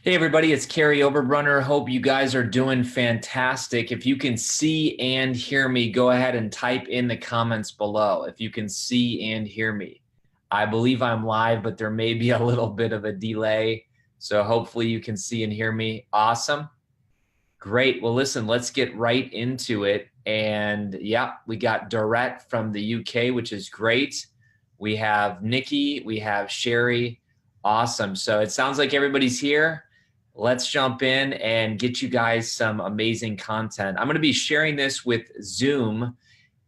Hey everybody, it's Kary Oberbrunner. Hope you guys are doing fantastic. If you can see and hear me, go ahead and type in the comments below. If you can see and hear me. I believe I'm live, but there may be a little bit of a delay. So hopefully you can see and hear me. Awesome. Great. Well, listen, let's get right into it. And yeah, we got Dorette from the UK, which is great. We have Nikki, we have Sherry. Awesome. So it sounds like everybody's here. Let's jump in and get you guys some amazing content. I'm going to be sharing this with Zoom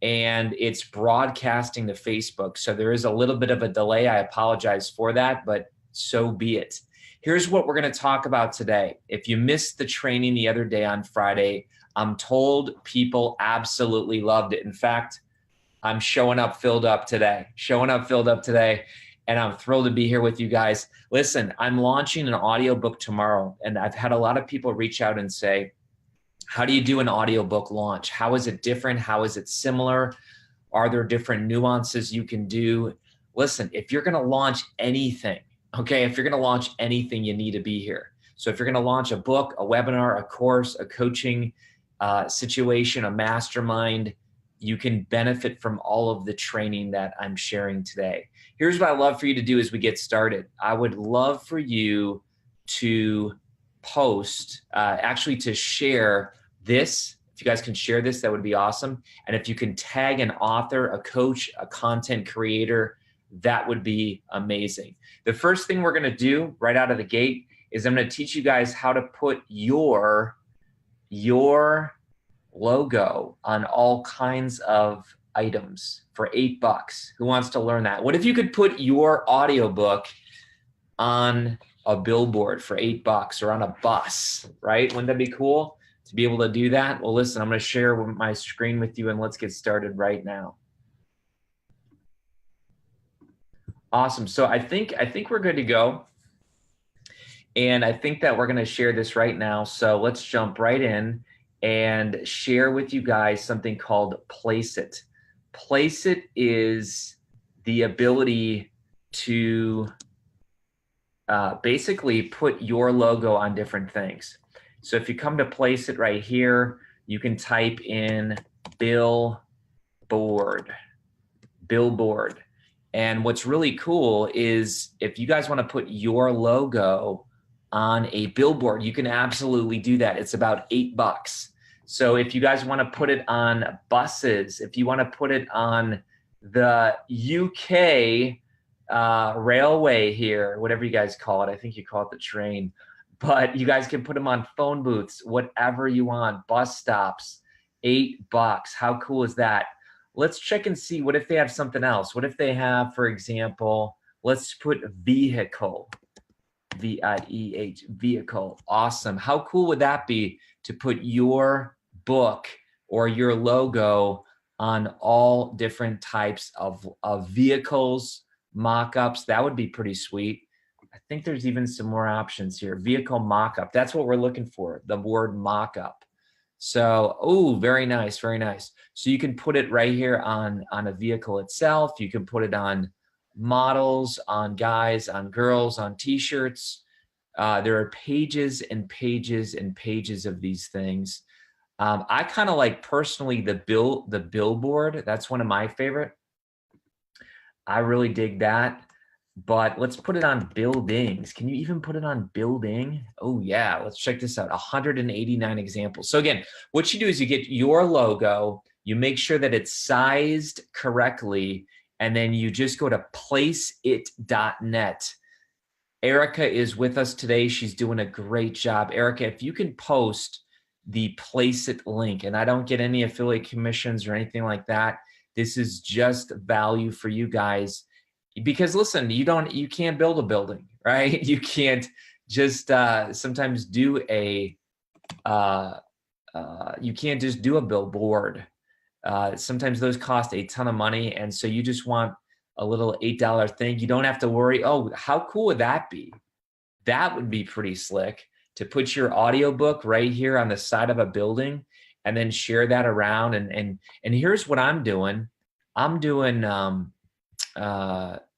and it's broadcasting to Facebook. So there is a little bit of a delay. I apologize for that, but so be it. Here's what we're going to talk about today. If you missed the training the other day on Friday, I'm told people absolutely loved it. In fact, I'm showing up filled up today, and I'm thrilled to be here with you guys. Listen, I'm launching an audiobook tomorrow, and I've had a lot of people reach out and say, how do you do an audiobook launch? How is it different? How is it similar? Are there different nuances you can do? Listen, if you're going to launch anything, okay, if you're going to launch anything, you need to be here. So if you're going to launch a book, a webinar, a course, a coaching situation, a mastermind, you can benefit from all of the training that I'm sharing today. Here's what I'd love for you to do as we get started. I would love for you to post, actually to share this. If you guys can share this, that would be awesome. And if you can tag an author, a coach, a content creator, that would be amazing. The first thing we're going to do right out of the gate is I'm going to teach you guys how to put your logo on all kinds of items for $8. Who wants to learn that? What if you could put your audiobook on a billboard for $8 or on a bus, right? Wouldn't that be cool to be able to do that? Well, listen, I'm going to share my screen with you and let's get started right now. Awesome. So I think we're good to go. And I think that we're going to share this right now. So let's jump right in and share with you guys something called Place It. Place It is the ability to basically put your logo on different things. So if you come to Place It right here, you can type in billboard. And what's really cool is if you guys want to put your logo on a billboard, you can absolutely do that. It's about $8. So if you guys want to put it on buses, if you want to put it on the UK railway here, whatever you guys call it, I think you call it the train, but you guys can put them on phone booths, whatever you want, bus stops, $8. How cool is that? Let's check and see, what if they have something else? What if they have, for example, let's put vehicle, V-I-E-H, vehicle. Awesome. How cool would that be to put your book or your logo on all different types of vehicles, mock-ups? That would be pretty sweet. I think there's even some more options here. Vehicle mock-up. That's what we're looking for, the word mock-up. So, oh, very nice, very nice. So you can put it right here on a vehicle itself. You can put it on models, on guys, on girls, on t-shirts. There are pages and pages and pages of these things. I kind of like personally the billboard. That's one of my favorite. I really dig that. But let's put it on buildings. Can you even put it on building? Oh yeah, let's check this out. 189 examples. So again, what you do is you get your logo, you make sure that it's sized correctly, and then you just go to placeit.net. Erica is with us today. She's doing a great job. Erica, if you can post the Place It link, and I don't get any affiliate commissions or anything like that. This is just value for you guys. Because listen, you can't build a building, right? You can't just sometimes do you can't just do a billboard. Sometimes those cost a ton of money, and so you just want a little $8 thing. You don't have to worry. Oh, how cool would that be? That would be pretty slick to put your audiobook right here on the side of a building and then share that around. And here's what I'm doing. I'm doing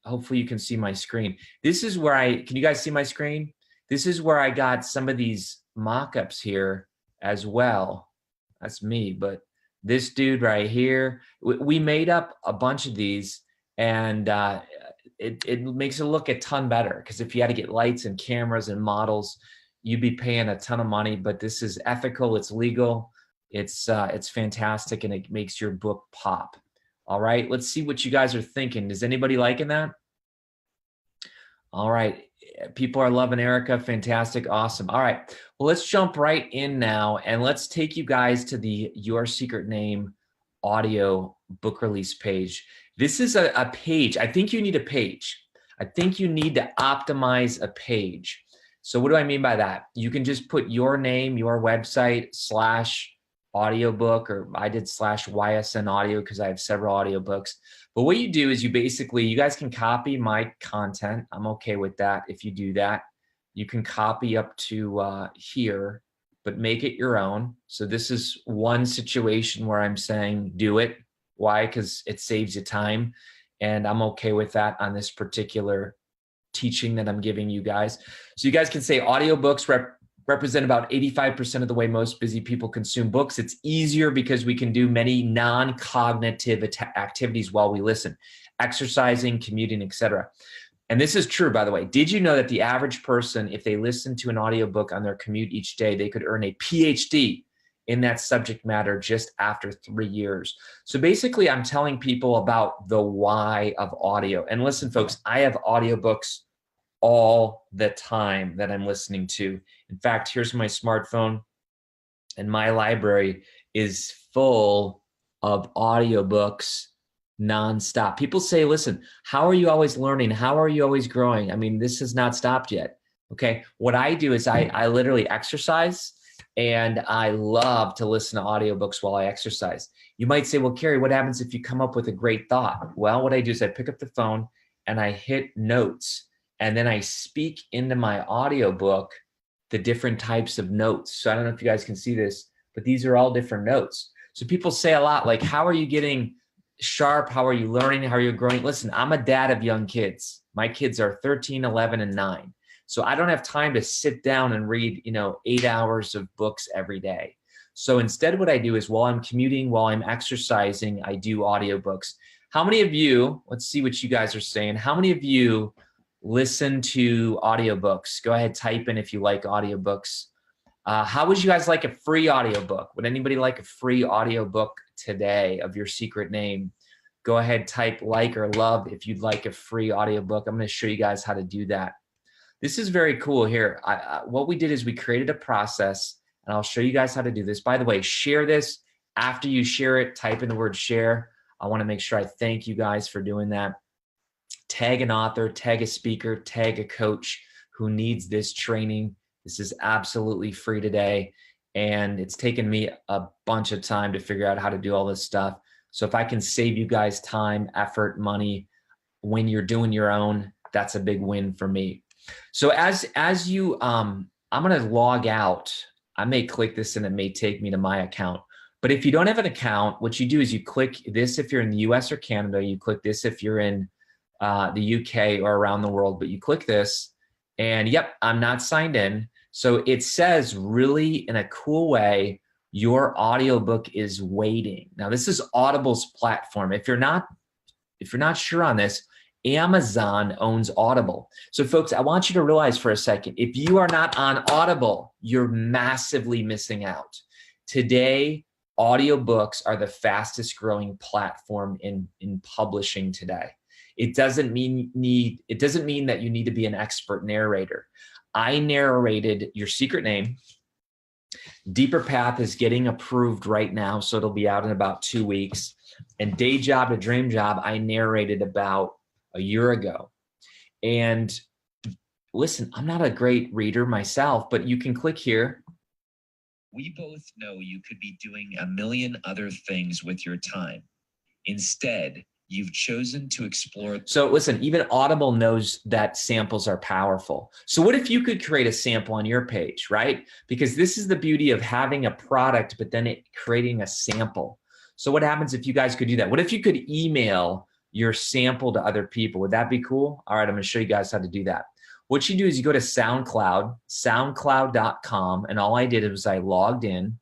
hopefully you can see my screen. This is where can you guys see my screen? This is where I got some of these mock-ups here as well. That's me, but this dude right here, we made up a bunch of these, and it makes it look a ton better, because if you had to get lights and cameras and models, you'd be paying a ton of money. But this is ethical, it's legal, it's fantastic, and it makes your book pop. All right, let's see what you guys are thinking. Is anybody liking that? All right, people are loving Erica. Fantastic, awesome. All right, well, let's jump right in now, and let's take you guys to the Your Secret Name audio book release page. This is a page. I think you need a page. I think you need to optimize a page. So what do I mean by that? You can just put your name, your website, / audiobook, or I did / YSN audio because I have several audiobooks. But what you do is you guys can copy my content. I'm okay with that if you do that. You can copy up to here, but make it your own. So this is one situation where I'm saying do it. Why? Because it saves you time. And I'm okay with that on this particular teaching that I'm giving you guys. So you guys can say audiobooks represent about 85% of the way most busy people consume books. It's easier because we can do many non-cognitive activities while we listen, exercising, commuting, etc. And this is true, by the way. Did you know that the average person, if they listen to an audiobook on their commute each day, they could earn a PhD in that subject matter just after 3 years? So basically, I'm telling people about the why of audio. And listen, folks, I have audiobooks all the time that I'm listening to. In fact, here's my smartphone, and my library is full of audiobooks nonstop. People say, listen, how are you always learning? How are you always growing? I mean, this has not stopped yet. Okay. What I do is I literally exercise, and I love to listen to audiobooks while I exercise. You might say, well, Kary, what happens if you come up with a great thought? Well, what I do is I pick up the phone and I hit notes, and then I speak into my audiobook the different types of notes. So I don't know if you guys can see this, but these are all different notes. So people say a lot like, how are you getting sharp? How are you learning? How are you growing? Listen, I'm a dad of young kids. My kids are 13, 11, and 9. So I don't have time to sit down and read, 8 hours of books every day. So instead, what I do is while I'm commuting, while I'm exercising, I do audiobooks. How many of you, let's see what you guys are saying. How many of you listen to audiobooks? Go ahead, type in if you like audiobooks. How would you guys like a free audiobook? Would anybody like a free audiobook today of Your Secret Name? Go ahead, type like or love if you'd like a free audiobook. I'm going to show you guys how to do that. This is very cool here. What we did is we created a process, and I'll show you guys how to do this. By the way, share this. After you share it, type in the word share. I want to make sure I thank you guys for doing that. Tag an author, tag a speaker, tag a coach who needs this training. This is absolutely free today, and it's taken me a bunch of time to figure out how to do all this stuff. So if I can save you guys time, effort, money when you're doing your own, that's a big win for me. So as you, I'm going to log out. I may click this and it may take me to my account. But if you don't have an account, what you do is you click this if you're in the US or Canada. You click this if you're in the UK or around the world. But you click this, and yep, I'm not signed in. So it says really in a cool way, your audiobook is waiting. Now this is Audible's platform. If you're not sure on this, Amazon owns Audible. So folks, I want you to realize for a second, if you are not on Audible, you're massively missing out. Today, audiobooks are the fastest growing platform in publishing today. It doesn't mean that you need to be an expert narrator. I narrated Your Secret Name. Deeper Path is getting approved right now, so it'll be out in about 2 weeks. And Day Job to Dream Job, I narrated about a year ago. And listen, I'm not a great reader myself, but you can click here. We both know you could be doing a million other things with your time. Instead, you've chosen to explore. So listen, even Audible knows that samples are powerful. So what if you could create a sample on your page, right? Because this is the beauty of having a product, but then creating a sample. So what happens if you guys could do that? What if you could email your sample to other people? Would that be cool? All right, I'm going to show you guys how to do that. What you do is you go to SoundCloud, soundcloud.com, and all I did was I logged in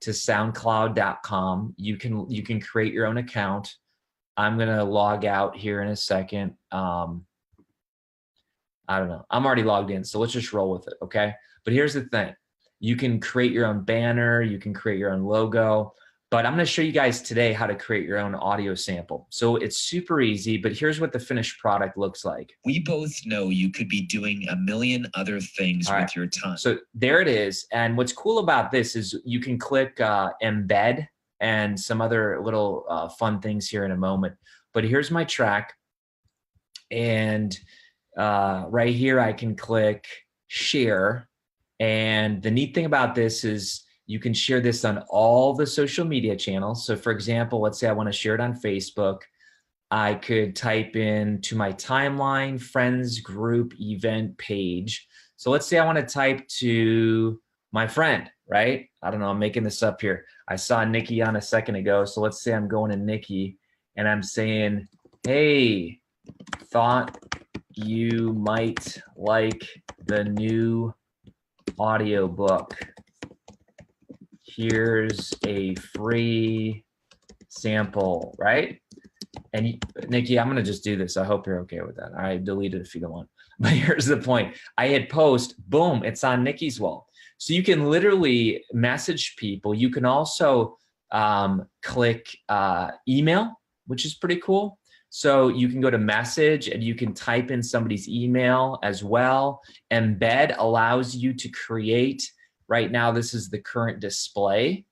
to soundcloud.com. You can create your own account. I'm gonna log out here in a second. I don't know. I'm already logged in, so let's just roll with it, okay? But here's the thing. You can create your own banner. You can create your own logo. But I'm going to show you guys today how to create your own audio sample. So it's super easy, but here's what the finished product looks like. We both know you could be doing a million other things with your time. So there it is. And what's cool about this is you can click embed and some other little fun things here in a moment. But here's my track. And right here, I can click share. And the neat thing about this is you can share this on all the social media channels. So for example, let's say I want to share it on Facebook. I could type in to my timeline, friends, group, event, page. So let's say I want to type to my friend, right? I don't know, I'm making this up here. I saw Nikki on a second ago. So let's say I'm going to Nikki and I'm saying, hey, thought you might like the new audiobook. Here's a free sample, right? And Nikki, I'm gonna just do this. I hope you're okay with that. I delete it if you don't want. But here's the point. I hit post, boom, it's on Nikki's wall. So you can literally message people. You can also click email, which is pretty cool. So you can go to message and you can type in somebody's email as well. Embed allows you to create. Right now, this is the current display,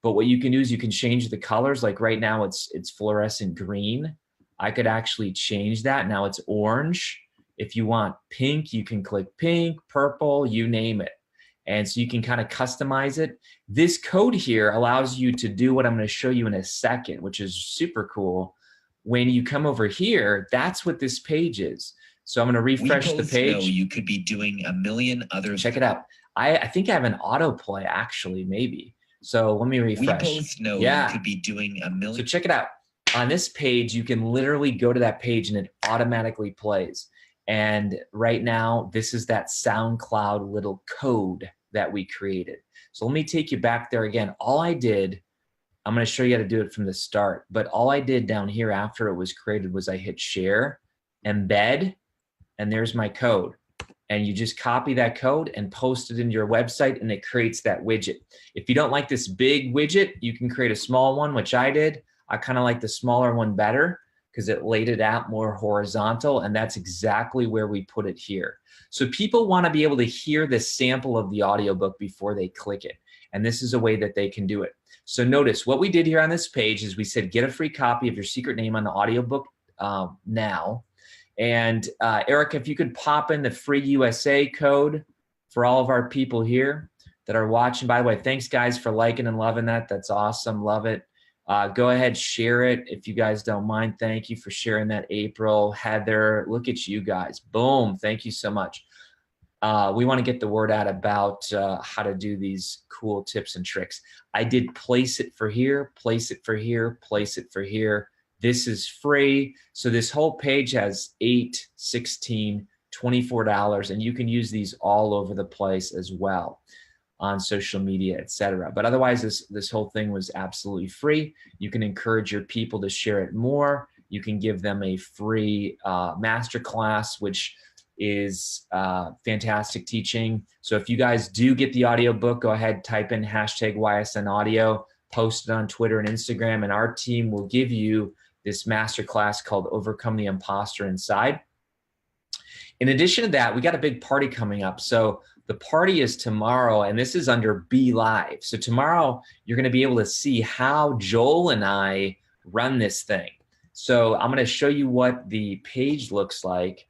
but what you can do is you can change the colors. Like right now, it's fluorescent green. I could actually change that. Now it's orange. If you want pink, you can click pink, purple, you name it. And so you can kind of customize it. This code here allows you to do what I'm going to show you in a second, which is super cool. When you come over here, that's what this page is. So I'm going to refresh the page. Know you could be doing a million others. Check it out. I think I have an autoplay actually, maybe. So let me refresh. We both know you could be doing a million. So check it out. On this page, you can literally go to that page and it automatically plays. And right now, this is that SoundCloud little code that we created. So let me take you back there again. All I did, I'm going to show you how to do it from the start. But all I did down here after it was created was I hit share, embed, and there's my code. And you just copy that code and post it into your website and it creates that widget. If you don't like this big widget, you can create a small one, which I did. I kind of like the smaller one better because it laid it out more horizontal, and that's exactly where we put it here. So people want to be able to hear the sample of the audiobook before they click it. And this is a way that they can do it. So notice what we did here on this page is we said, get a free copy of your secret name on the audiobook now. And Erica, if you could pop in the free USA code for all of our people here that are watching. By the way, thanks guys for liking and loving that. That's awesome. Love it. Go ahead, share it if you guys don't mind. Thank you for sharing that, April, Heather. Look at you guys. Boom. Thank you so much. We want to get the word out about how to do these cool tips and tricks. I did place it for here, place it for here, place it for here. This is free. So this whole page has 8, 16, $24, and you can use these all over the place as well on social media, etc. But otherwise, this whole thing was absolutely free. You can encourage your people to share it more. You can give them a free masterclass, which is fantastic teaching. So if you guys do get the audiobook, go ahead, type in hashtag YSN Audio, post it on Twitter and Instagram, and our team will give you this masterclass called Overcome the Imposter Inside. In addition to that, we got a big party coming up. So the party is tomorrow, and this is under Be Live. So tomorrow, you're going to be able to see how Joel and I run this thing. So I'm going to show you what the page looks like.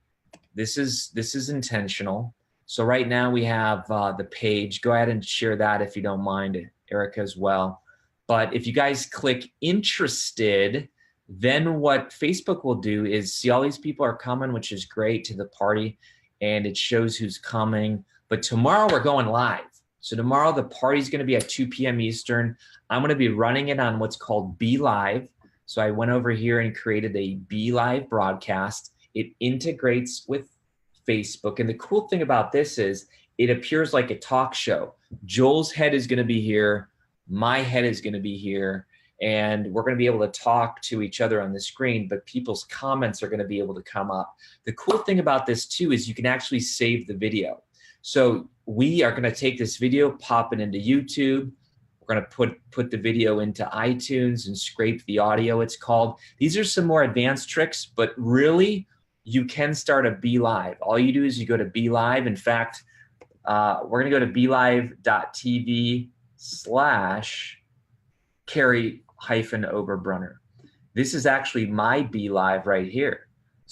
This is intentional. So right now we have the page. Go ahead and share that if you don't mind, Erica, as well. But if you guys click interested, then what Facebook will do is see all these people are coming, which is great, to the party, and it shows who's coming. But tomorrow we're going live. So tomorrow the party's going to be at 2 p.m. Eastern. I'm going to be running it on what's called Be Live. So I went over here and created a Be Live broadcast. It integrates with Facebook. And the cool thing about this is it appears like a talk show. Joel's head is going to be here. My head is going to be here. And we're going to be able to talk to each other on the screen, but people's comments are going to be able to come up. The cool thing about this too is you can actually save the video. So we are going to take this video, pop it into YouTube. We're going to put the video into iTunes and scrape the audio, it's called. These are some more advanced tricks, but really you can start a Be Live. All you do is you go to Be Live. In fact, we're going to go to BeLive.tv/Kary-Oberbrunner. This is actually my Be Live right here.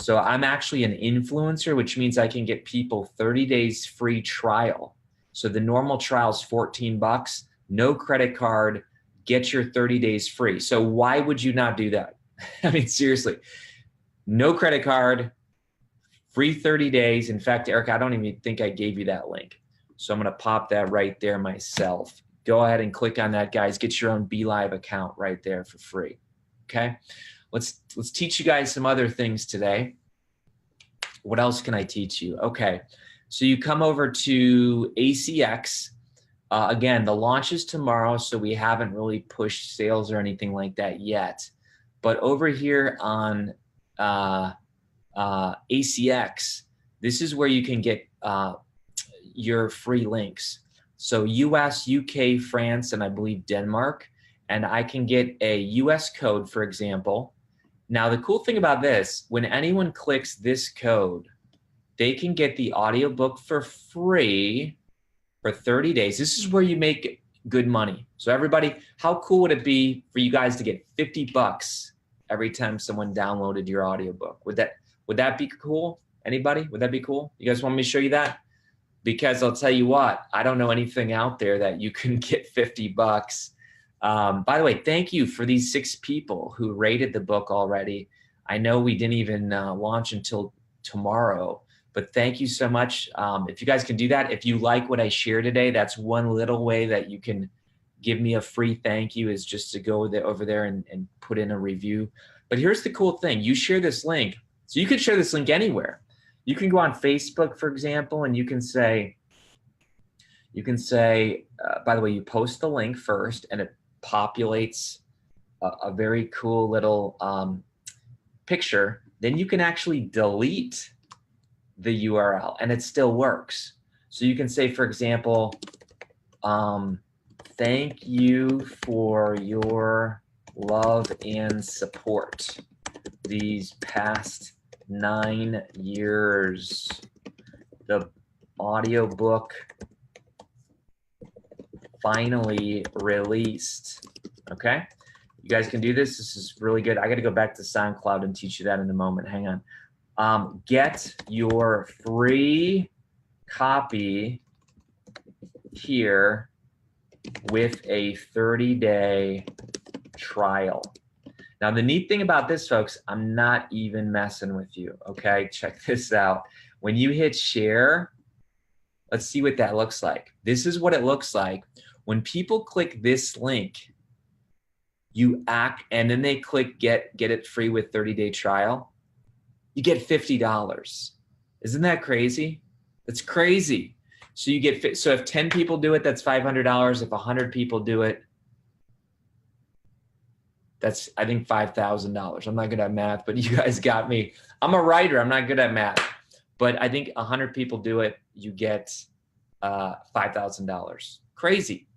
So I'm actually an influencer, which means I can get people 30 days free trial. So the normal trial is 14 bucks, no credit card, get your 30 days free. So why would you not do that? I mean, seriously, no credit card, free 30 days. In fact, Eric, I don't even think I gave you that link. So I'm going to pop that right there myself. Go ahead and click on that, guys. Get your own Be Live account right there for free. Okay. Let's teach you guys some other things today. What else can I teach you? Okay. So you come over to ACX. Again, the launch is tomorrow, so we haven't really pushed sales or anything like that yet. But over here on ACX, this is where you can get your free links. So US, UK, France, and I believe Denmark. And I can get a US code, for example. Now, the cool thing about this, when anyone clicks this code, they can get the audiobook for free for 30 days. This is where you make good money. So everybody, how cool would it be for you guys to get 50 bucks every time someone downloaded your audiobook? Would that be cool? Anybody? Would that be cool? You guys want me to show you that? Because I'll tell you what, I don't know anything out there that you can get 50 bucks. By the way, thank you for these 6 people who rated the book already. I know we didn't even launch until tomorrow, but thank you so much. If you guys can do that, if you like what I shared today, that's one little way that you can give me a free thank you, is just to go over there and put in a review. But here's the cool thing. You share this link. So you can share this link anywhere. You can go on Facebook, for example, and you can say, by the way, you post the link first and it populates a very cool little picture. Then you can actually delete the URL and it still works. So you can say, for example, thank you for your love and support these past 9 years. The audiobook finally released. Okay, you guys can do this. This is really good. I got to go back to SoundCloud and teach you that in a moment. Hang on. Get your free copy here with a 30-day trial. Now, the neat thing about this, folks, I'm not even messing with you, okay? Check this out. When you hit share, let's see what that looks like. This is what it looks like. When people click this link, and then they click get it free with 30-day trial, you get $50. Isn't that crazy? That's crazy. So you get, so if 10 people do it, that's $500. If 100 people do it, that's, I think, $5,000. I'm not good at math, but you guys got me. I'm a writer. I'm not good at math. But I think 100 people do it, you get $5,000. Crazy.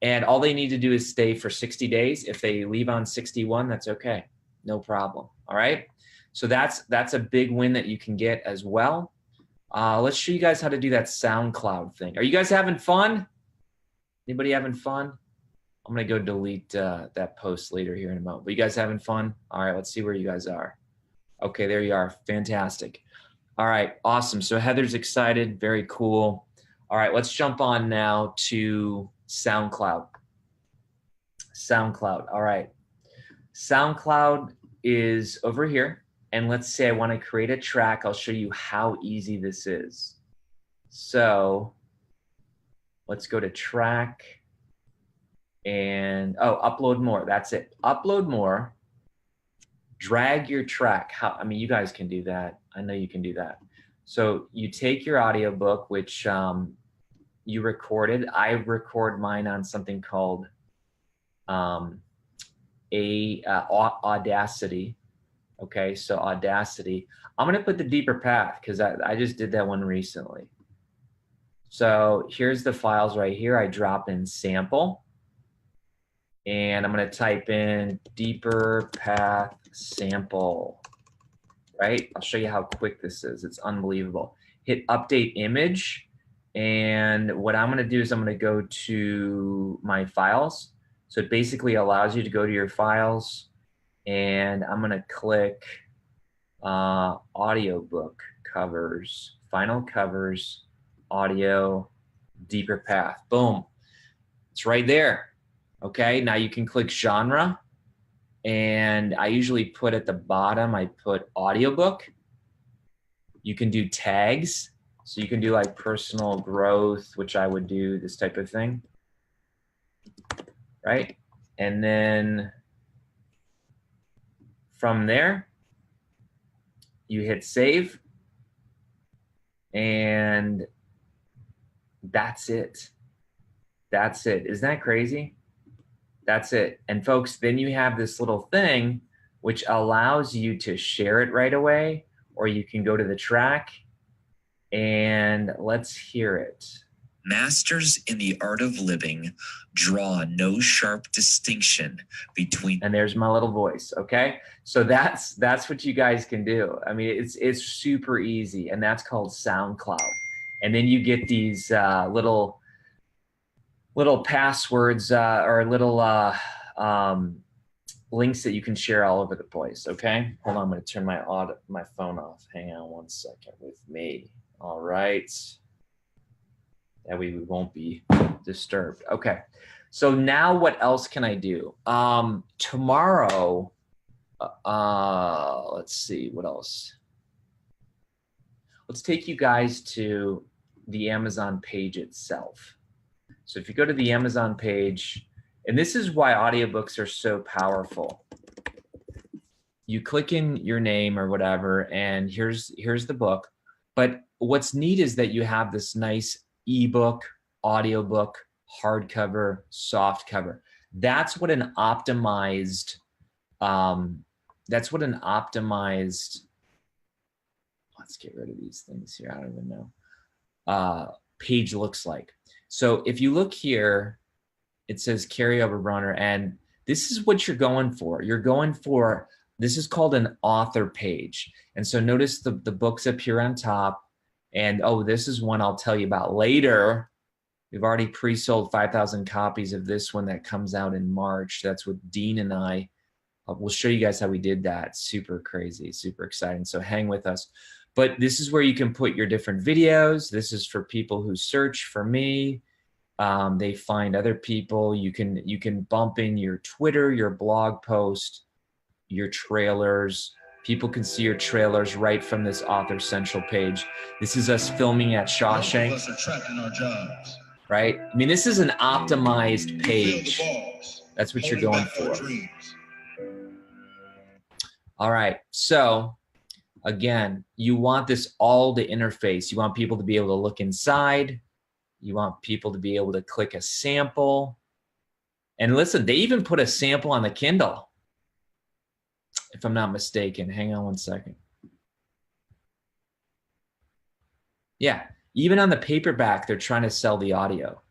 And all they need to do is stay for 60 days. If they leave on 61, that's okay. No problem. All right. So that's a big win that you can get as well. Let's show you guys how to do that SoundCloud thing. Are you guys having fun? Anybody having fun? I'm going to go delete that post later here in a moment. But you guys having fun? All right, let's see where you guys are. Okay, there you are. Fantastic. All right, awesome. So Heather's excited. Very cool. All right, let's jump on now to SoundCloud. SoundCloud. All right. SoundCloud is over here. And let's say I want to create a track. I'll show you how easy this is. So let's go to track and, upload more. That's it. Upload more. Drag your track. I mean, you guys can do that. I know you can do that. So you take your audiobook, which you recorded. I record mine on something called Audacity. Okay, so Audacity. I'm going to put the deeper path because I just did that one recently. So here's the files right here. I drop in sample. And I'm going to type in deeper path sample. Right? I'll show you how quick this is. It's unbelievable. Hit update image. And what I'm going to do is I'm going to go to my files. So it basically allows you to go to your files. And I'm going to click audiobook covers, final covers, audio, deeper path. Boom. It's right there. Okay. Now you can click genre. And I usually put at the bottom, I put audiobook. You can do tags. So you can do like personal growth, which I would do, this type of thing. Right? And then from there, you hit save. And that's it. That's it. Isn't that crazy? That's it. And folks, then you have this little thing which allows you to share it right away, or you can go to the track and let's hear it. Masters in the art of living draw no sharp distinction between. And there's my little voice. Okay. So that's what you guys can do. I mean, it's super easy, and that's called SoundCloud. And then you get these little passwords or little links that you can share all over the place. Okay, hold on, I'm going to turn my phone off. Hang on one second with me. All right, that way we won't be disturbed. Okay, so now what else can I do? Tomorrow, let's see what else. Let's take you guys to the Amazon page itself. So if you go to the Amazon page, and this is why audiobooks are so powerful. You click in your name or whatever, and here's the book. But what's neat is that you have this nice ebook, audiobook, hardcover, softcover. That's what an optimized, let's get rid of these things here. I don't even know. Page looks like. So if you look here, it says Kary Oberbrunner, and this is what you're going for. You're going for, this is called an author page. And so notice the books up here on top. And oh, this is one I'll tell you about later. We've already pre-sold 5,000 copies of this one that comes out in March. That's with Dean and I. We'll show you guys how we did that. Super crazy, super exciting. So hang with us. But this is where you can put your different videos. This is for people who search for me. They find other people. You can bump in your Twitter, your blog post, your trailers. People can see your trailers right from this Author Central page. This is us filming at Shawshank. Most of us are trapped in our jobs. Right? I mean, this is an optimized page. That's what you're going for. All right. So again, you want this all to interface. You want people to be able to look inside. You want people to be able to click a sample. And listen, they even put a sample on the Kindle, if I'm not mistaken. Hang on one second. Yeah, even on the paperback, they're trying to sell the audio.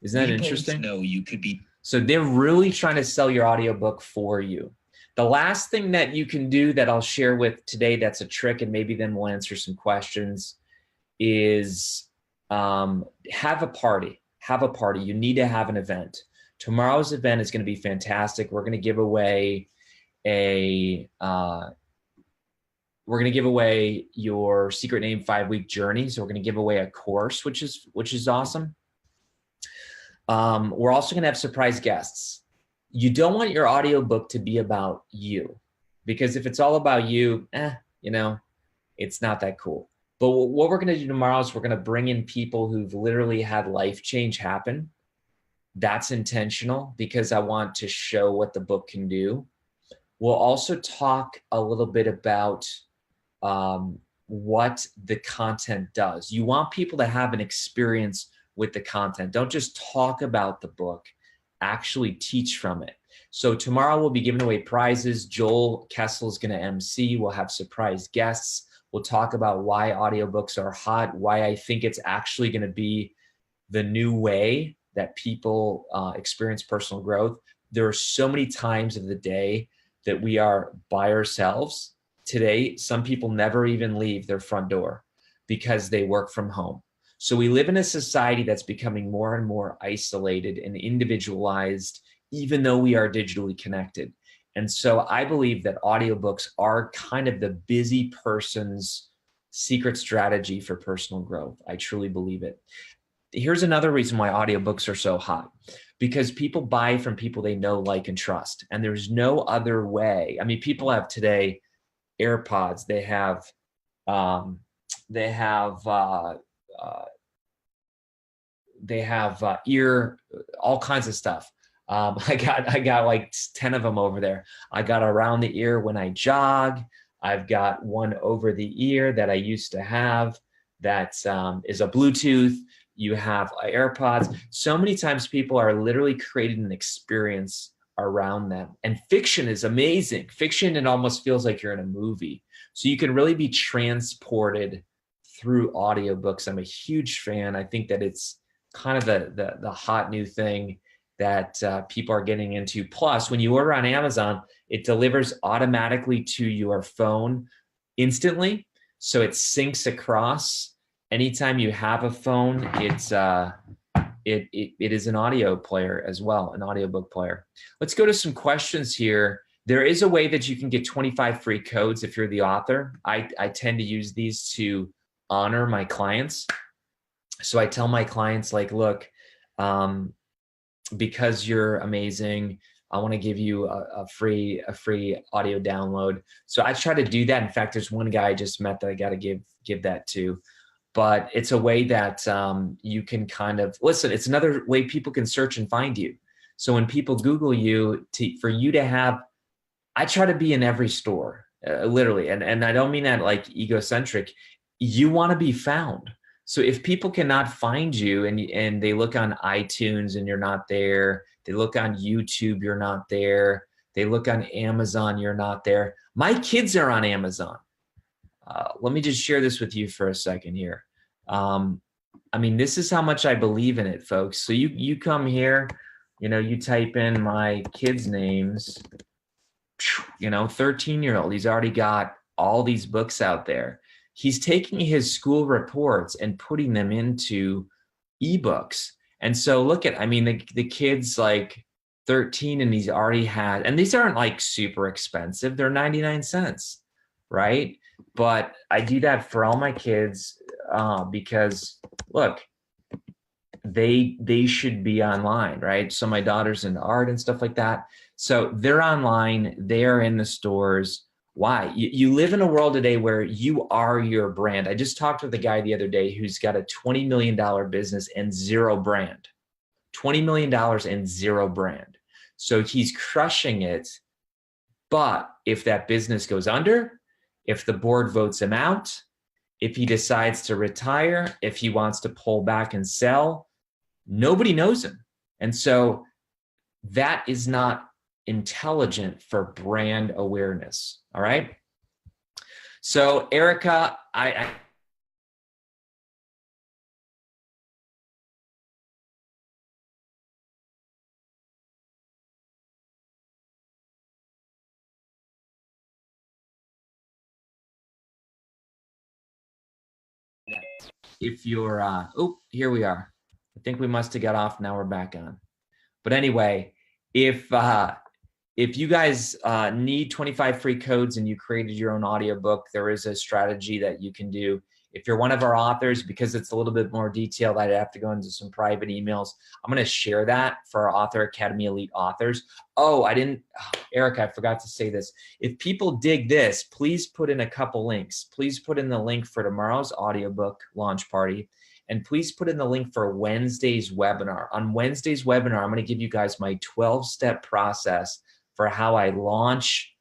Isn't that interesting? No, you could be. So they're really trying to sell your audiobook for you. The last thing that you can do that I'll share with today, that's a trick, and maybe then we'll answer some questions, is have a party. Have a party. You need to have an event. Tomorrow's event is going to be fantastic. We're going to give away your Secret Name 5-week journey. So we're going to give away a course, which is awesome. We're also going to have surprise guests. You don't want your audiobook to be about you, because if it's all about you, it's not that cool. But what we're going to do tomorrow is we're going to bring in people who've literally had life change happen. That's intentional because I want to show what the book can do. We'll also talk a little bit about what the content does. You want people to have an experience with the content. Don't just talk about the book, actually teach from it. So tomorrow we'll be giving away prizes. Joel Kessel is going to MC. We'll have surprise guests. We'll talk about why audiobooks are hot, why I think it's actually going to be the new way that people experience personal growth. There are so many times of the day that we are by ourselves. Today, some people never even leave their front door because they work from home. So we live in a society that's becoming more and more isolated and individualized, even though we are digitally connected. And so I believe that audiobooks are kind of the busy person's secret strategy for personal growth. I truly believe it. Here's another reason why audiobooks are so hot, because people buy from people they know, like, and trust. And there's no other way. I mean, people have today AirPods, they have ear, all kinds of stuff. I got like 10 of them over there. I got around the ear when I jog. I've got one over the ear that I used to have that is a Bluetooth. You have AirPods. So many times people are literally creating an experience around them. And fiction is amazing. Fiction, it almost feels like you're in a movie. So you can really be transported through audiobooks. I'm a huge fan. I think that it's kind of the hot new thing that people are getting into. Plus, when you order on Amazon, it delivers automatically to your phone instantly. So it syncs across. Anytime you have a phone, it is an audio player as well, an audiobook player. Let's go to some questions here. There is a way that you can get 25 free codes if you're the author. I tend to use these to honor my clients. So I tell my clients, like, look, because you're amazing, I want to give you a free audio download. So I try to do that. In fact, there's one guy I just met that I got to give that to. But it's a way that you can kind of, listen, it's another way people can search and find you. So when people Google you, for you to have, I try to be in every store, literally. And I don't mean that like egocentric. You want to be found. So if people cannot find you and they look on iTunes and you're not there, they look on YouTube, you're not there, they look on Amazon, you're not there. My kids are on Amazon. Let me just share this with you for a second here. I mean, this is how much I believe in it, folks. So you come here, you type in my kids' names, 13-year-old, he's already got all these books out there. He's taking his school reports and putting them into ebooks. And so look at, I mean, the kid's like 13 and he's already had, and these aren't like super expensive. They're 99 cents, right? But I do that for all my kids because look, they should be online, right? So my daughter's into art and stuff like that. So they're online, they're in the stores. Why? You live in a world today where you are your brand. I just talked with a guy the other day who's got a $20 million business and zero brand. $20 million and zero brand. So he's crushing it. But if that business goes under, if the board votes him out, if he decides to retire, if he wants to pull back and sell, nobody knows him. And so that is not intelligent for brand awareness. All right. So Erica, if you're, here we are. I think we must have got off. Now we're back on. But anyway, if you guys need 25 free codes and you created your own audiobook, there is a strategy that you can do. If you're one of our authors, because it's a little bit more detailed, I'd have to go into some private emails. I'm going to share that for our Author Academy Elite authors. Oh, Eric, I forgot to say this. If people dig this, please put in a couple links. Please put in the link for tomorrow's audiobook launch party. And please put in the link for Wednesday's webinar. On Wednesday's webinar, I'm going to give you guys my 12-step process for how I launch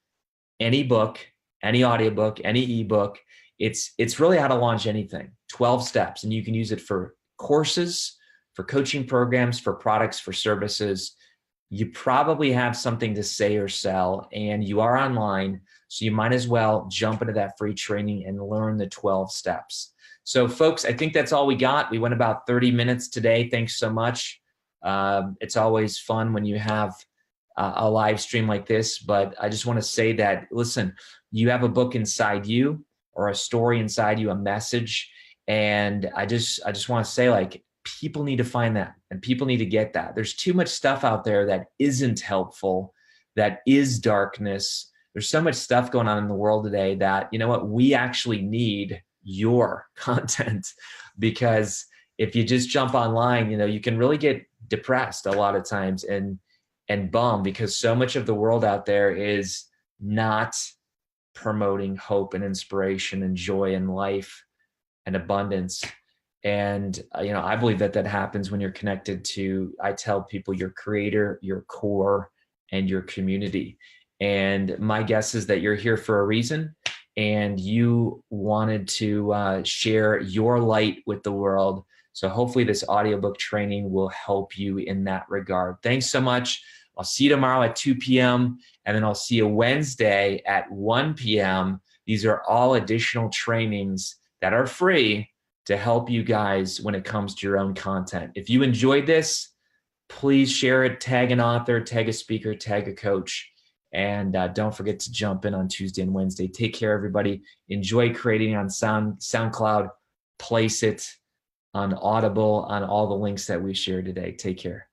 any book, any audiobook, any ebook It's really how to launch anything. 12 steps, and you can use it for courses, for coaching programs, for products, for services. You probably have something to say or sell, and you are online, so you might as well jump into that free training and learn the 12 steps. So folks, I think that's all we got. We went about 30 minutes today. Thanks so much. It's always fun when you have a live stream like this, but I just want to say that, listen, you have a book inside you, or a story inside you, a message. And I just want to say, like, people need to find that, and people need to get that. There's too much stuff out there that isn't helpful, that is darkness. There's so much stuff going on in the world today that, you know what, we actually need your content, because if you just jump online, you know, you can really get depressed a lot of times and bummed, because so much of the world out there is not promoting hope and inspiration and joy and life and abundance. And, you know, I believe that happens when you're connected to, I tell people, your creator, your core, and your community. And my guess is that you're here for a reason, and you wanted to share your light with the world. So hopefully this audiobook training will help you in that regard. Thanks so much. I'll see you tomorrow at 2 p.m. and then I'll see you Wednesday at 1 p.m. These are all additional trainings that are free to help you guys when it comes to your own content. If you enjoyed this, please share it, tag an author, tag a speaker, tag a coach, and don't forget to jump in on Tuesday and Wednesday. Take care, everybody. Enjoy creating on SoundCloud. Place it on Audible, on all the links that we shared today. Take care.